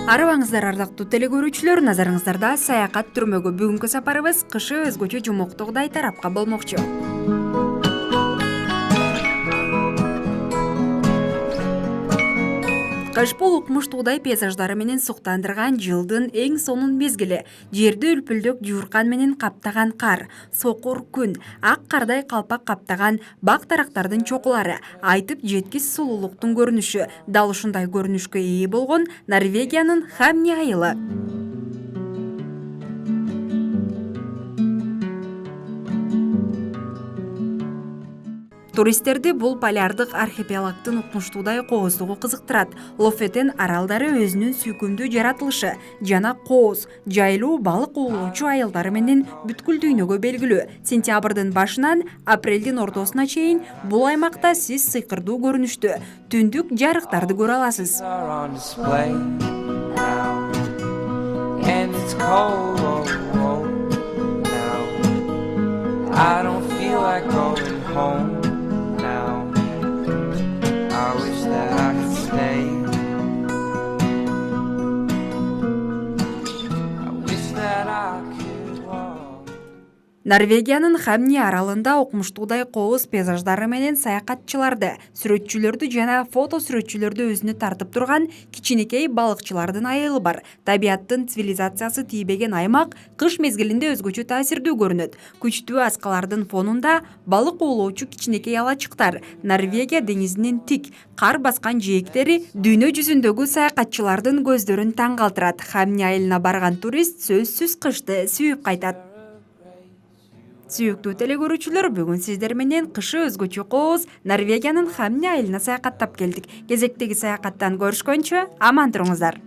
Арыбаңыздар ардактуу телекөрүүчүлөр, назарыңыздарда саякат түрмөгө бүгүнкү сапарыбыз кышы өзгөчө жумоктогудай тарапка болмокчу. Кыш бул укмуштуудай пейзаждары менен суктандырган жылдын эң сонун мезгили. Жерди үлпүлдөк жууркан менен каптаган кар, сокур күн, ак кардай калпак каптаган бак дарактардын чокулары, айтып жеткис сулуулуктун көрүнүшү. Дал ушундай көрүнүшкө ээ болгон Норвегиянын Хамни айылы. Туристтерди бул полярдык архипелагдын укмуштуудай кооздугу кызыктырат. Лофетен аралдары өзүнүн сүйкүмдүү жаратылышы жана кооз, жайлуу балык оолоочу айылдары менен бүткүл дүйнөгө белгилүү. Сентябрдын башынан апрелдин ортосуна чейин бул аймакта сиз сыйкырдуу көрүнүштүү түндүк жарыктарды көрө аласыз. Норвегиянын Хамни аралында укмуштуудай кооз пейзаждары менен саякатчыларды, сүрөтчүлөрдү жана фото сүрөтчүлөрдү өзүнө тартып турган кичинекей балыкчылардын айылы бар. Табияттын цивилизациясы тийбеген аймак кыш мезгилинде өзгөчө таасирдүү көрүнөт. Күчтүү аскалардын фонунда балык оолоочу кичинекей алачыктар, Норвегия деңизинин тик, кар баскан жээктери дүйнө жүзүндөгү саякатчылардын көздөрүн таң калтырат. Хамни айылына барган турист сөзсүз кышты сүйүп кайтат. Сүйүктүү телекөрүүчүлөр, бүгүн сиздер менен кышы өзгөчө кооз Норвегиянын Хамни айылына саякаттап келдик. Кезектеги саякаттан көрүшкөнчө аман туруңуздар.